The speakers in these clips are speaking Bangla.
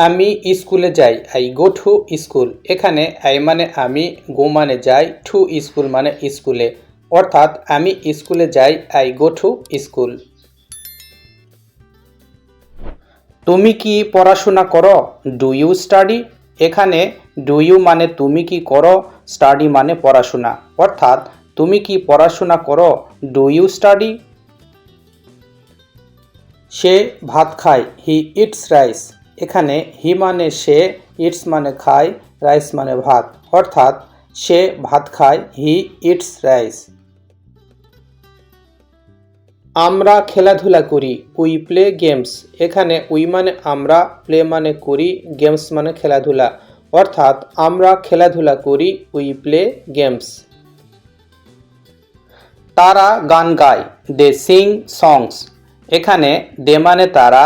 আমি স্কুলে যাই, আই গো টু স্কুল। এখানে আই মানে আমি, গো মানে যাই, টু স্কুল মানে স্কুলে, অর্থাৎ আমি স্কুলে যাই, আই গো টু স্কুল। তুমি কি পড়াশোনা করো? Do you study? এখানে ডু ইউ মানে তুমি কি করো, স্টাডি মানে পড়াশোনা, অর্থাৎ তুমি কি পড়াশোনা করো, ডু ইউ স্টাডি? সে ভাত খায়, হি ইটস রাইস। এখানে হি মানে সে, ইটস মানে খায়, রাইস মানে ভাত, অর্থাৎ সে ভাত খায়, হি ইটস রাইস। আমরা খেলাধুলা করি, উই প্লে গেমস। এখানে উই মানে আমরা, প্লে মানে করি, গেমস মানে খেলাধুলা, অর্থাৎ আমরা খেলাধুলা করি, উই প্লে গেমস। তারা গান গায়, দে সিং সংস। এখানে দে মানে তারা,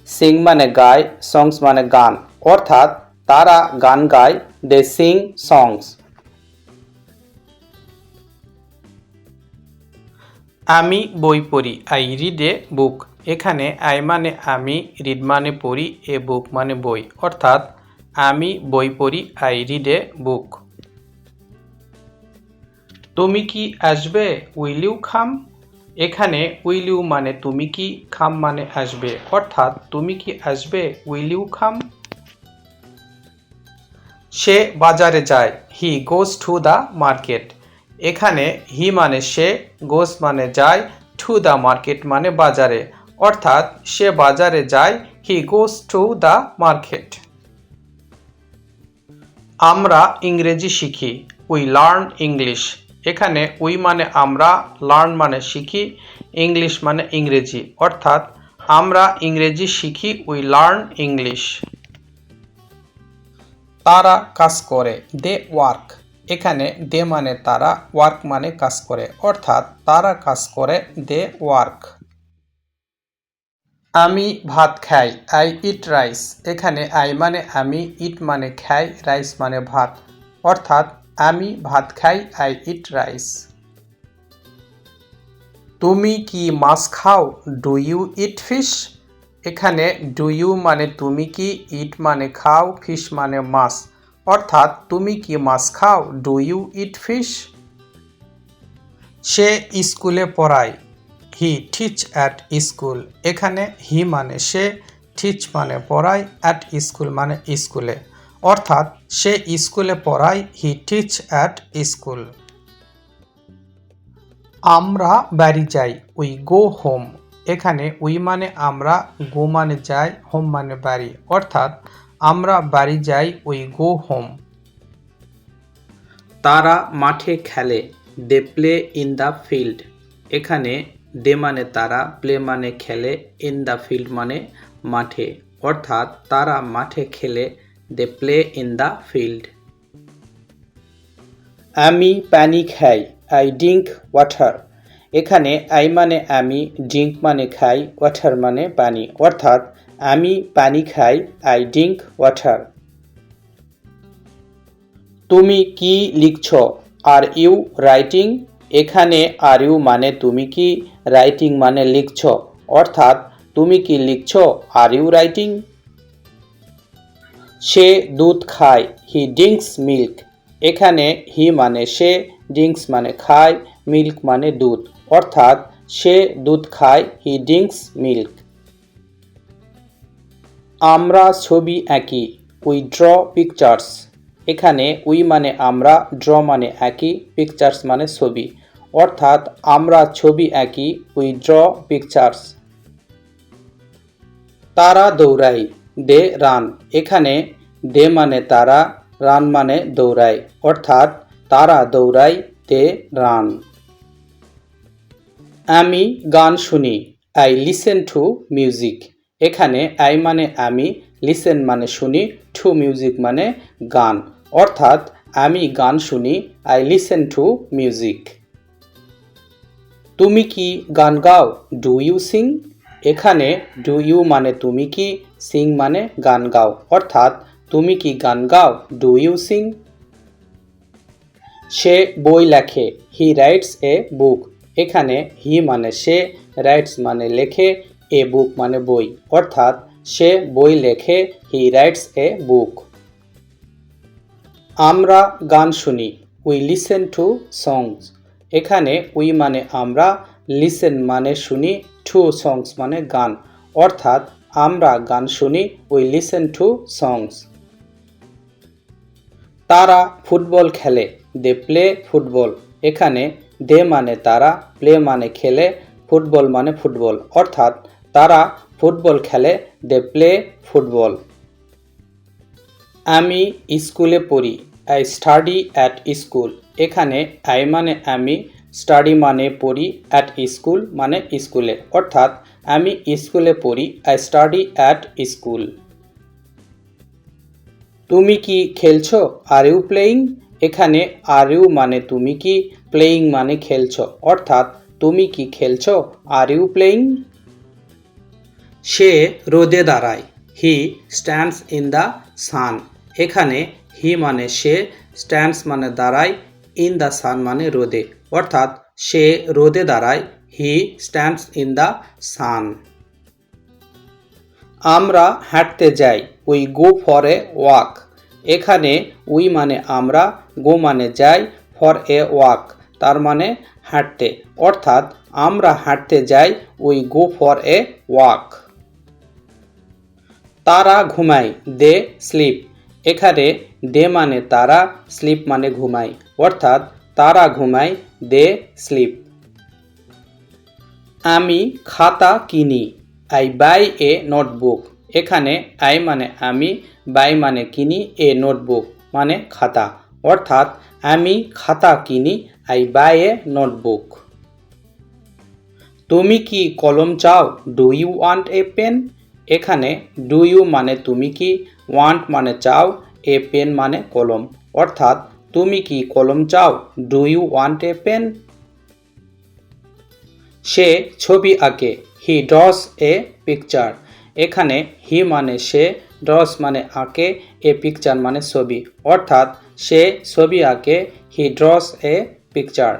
সিং মানে গায়, সংস মানে গান, অর্থাৎ তারা গান গায়, দে সিং সংস। আমি বই পড়ি, আই রিড এ বুক। এখানে আই মানে আমি, রিড মানে পড়ি, এ বুক মানে বই, অর্থাৎ আমি বই পড়ি, আই রিড এ বুক। তুমি কি আসবে, উইল ইউ কাম? এখানে উইল ইউ মানে তুমি কি, কাম মানে আসবে, অর্থাৎ তুমি কি আসবে, উইল ইউ কাম? সে বাজারে যায়, হি গোজ টু দ্য মার্কেট। এখানে হি মানে সে, গোজ মানে যায়, টু দ্য মার্কেট মানে বাজারে, অর্থাৎ সে বাজারে যায়, হি গোজ টু দ্য মার্কেট। আমরা ইংরেজি শিখি, উই লার্ন ইংলিশ। এখানে উই মানে আমরা, লার্ন মানে শিখি, ইংলিশ মানে ইংরেজি, অর্থাৎ আমরা ইংরেজি শিখি, উই লার্ন ইংলিশ। তারা কাজ করে, দে ওয়ার্ক। এখানে দে মানে তারা, ওয়ার্ক মানে কাজ করে, অর্থাৎ তারা কাজ করে, দে ওয়ার্ক। আমি ভাত খাই, আই ইট রাইস। এখানে আই মানে আমি, ইট মানে খাই, রাইস মানে ভাত, অর্থাৎ আমি ভাত খাই, আই ইট রাইস। তুমি কি মাছ খাও, ডু ইউ ইট ফিশ? এখানে ডু ইউ মানে তুমি কি, ইট মানে খাও, ফিশ মানে মাছ, অর্থাৎ তুমি কি মাছ খাও, ডু ইউ ইট ফিশ? সে স্কুলে পড়ায়, হি টিচ অ্যাট স্কুল। এখানে হি মানে সে, টিচ মানে পড়ায়, অ্যাট স্কুল মানে স্কুলে, অর্থাৎ সে স্কুলে পড়ায়, হি টিচ অ্যাট স্কুল। আমরা বাড়ি যাই, উই গো হোম। এখানে উই মানে আমরা, গো মানে যাই, হোম মানে বাড়ি, অর্থাৎ আমরা বাড়ি যাই, উই গো হোম। তারা মাঠে খেলে, they play in the field. এখানে দে মানে তারা, প্লে মানে খেলে, ইন দ্য ফিল্ড মানে মাঠে, অর্থাৎ তারা মাঠে খেলে, they play in the field. আমি পানি খাই, আই ড্রিঙ্ক ওয়াটার। এখানে আই মানে আমি, ড্রিঙ্ক মানে খাই, ওয়াটার মানে পানি, অর্থাৎ আমি পানি খাই, আই ড্রিঙ্ক ওয়াটার। তুমি কি লিখছ, আর ইউ রাইটিং? এখানে আর ইউ মানে তুমি কি, রাইটিং মানে লিখছ, অর্থাৎ তুমি কি লিখছ, আর ইউ রাইটিং? সে দুধ খায়, হি ড্রিঙ্কস মিল্ক। এখানে হি মানে সে, ড্রিঙ্কস মানে খায়, মিল্ক মানে দুধ, অর্থাৎ সে দুধ খায়, হি ড্রিঙ্কস মিল্ক। আমরা ছবি আঁকি, উই ড্র পিকচার্স। এখানে উই মানে আমরা, ড্র মানে আঁকি, পিকচার্স মানে ছবি, অর্থাৎ আমরা ছবি আঁকি, উই ড্র পিকচার্স। তারা দৌড়ায়, দে রান। এখানে দে মানে তারা, রান মানে দৌড়ায়, অর্থাৎ তারা দৌড়ায়, দে রান। আমি গান শুনি, আই লিসেন টু মিউজিক। এখানে আই মানে আমি, লিসেন মানে শুনি, টু মিউজিক মানে গান, অর্থাৎ আমি গান শুনি, আই লিসেন টু মিউজিক। তুমি কি গান গাও, ডু ইউ সিং? এখানে ডু ইউ মানে তুমি কি, সিং মানে গান গাও, অর্থাৎ তুমি কি গান গাও, ডু ইউ সিং? সে বই লেখে, হি রাইটস এ বুক। এখানে হি মানে সে, রাইটস মানে লেখে, এ বুক মানে বই, অর্থাৎ সে বই লেখে, হি রাইটস এ বুক। আমরা গান শুনি, উই লিসেন টু সংস। এখানে উই মানে আমরা, লিসেন মানে শুনি, টু সংস মানে গান, অর্থাৎ আমরা গান শুনি, উই লিসেন টু সংস। তারা ফুটবল খেলে, দে প্লে ফুটবল। এখানে দে মানে তারা, প্লে মানে খেলে, ফুটবল মানে ফুটবল, অর্থাৎ তারা ফুটবল খেলে, দে প্লে ফুটবল। আমি স্কুলে পড়ি, আই স্টাডি অ্যাট স্কুল। এখানে আই মানে আমি, স্টাডি মানে পড়ি, অ্যাট স্কুল মানে স্কুলে, অর্থাৎ আমি স্কুলে পড়ি, আই স্টাডি অ্যাট স্কুল। তুমি কি খেলছো, আর ইউ প্লেয়িং। এখানে আর ইউ মানে তুমি কি, প্লেয়িং মানে খেলছো, অর্থাৎ তুমি কি খেলছো, আর ইউ প্লেয়িং। সে রোদে দাঁড়ায়, হি স্ট্যান্ডস ইন দ্য সান। এখানে হি মানে সে, স্ট্যান্ডস মানে দাঁড়ায়, ইন দ্য সান মানে রোদে, অর্থাৎ সে রোদে দাঁড়ায়, হি স্ট্যান্ডস ইন দ্য সান। আমরা হাঁটতে যাই, we go for a walk. এখানে উই মানে আমরা, গো মানে যাই, ফর এ ওয়াক তার মানে হাঁটতে, অর্থাৎ আমরা হাঁটতে যাই, we go for a walk. তারা ঘুমায়, দে স্লিপ। এখানে দে মানে তারা, স্লিপ মানে ঘুমায়, অর্থাৎ তারা ঘুমায়, দে স্লিপ। আমি খাতা কিনি, আই বাই এ নোটবুক। এখানে আই মানে আমি, বাই মানে কিনি, এ নোটবুক মানে খাতা, অর্থাৎ আমি খাতা কিনি, আই বাই এ নোটবুক। তুমি কি কলম চাও, do you want a pen. এখানে ডু ইউ মানে তুমি কি, ওয়ান্ট মানে চাও, এ পেন মানে কলম, অর্থাৎ তুমি কি কলম চাও, do you want a pen. সে ছবি আঁকে, হি ড্রস এ পিকচার। এখানে হি মানে সে, ড্রস মানে আঁকে, এ পিকচার মানে ছবি, অর্থাৎ সে ছবি আঁকে, হি ড্রস এ পিকচার।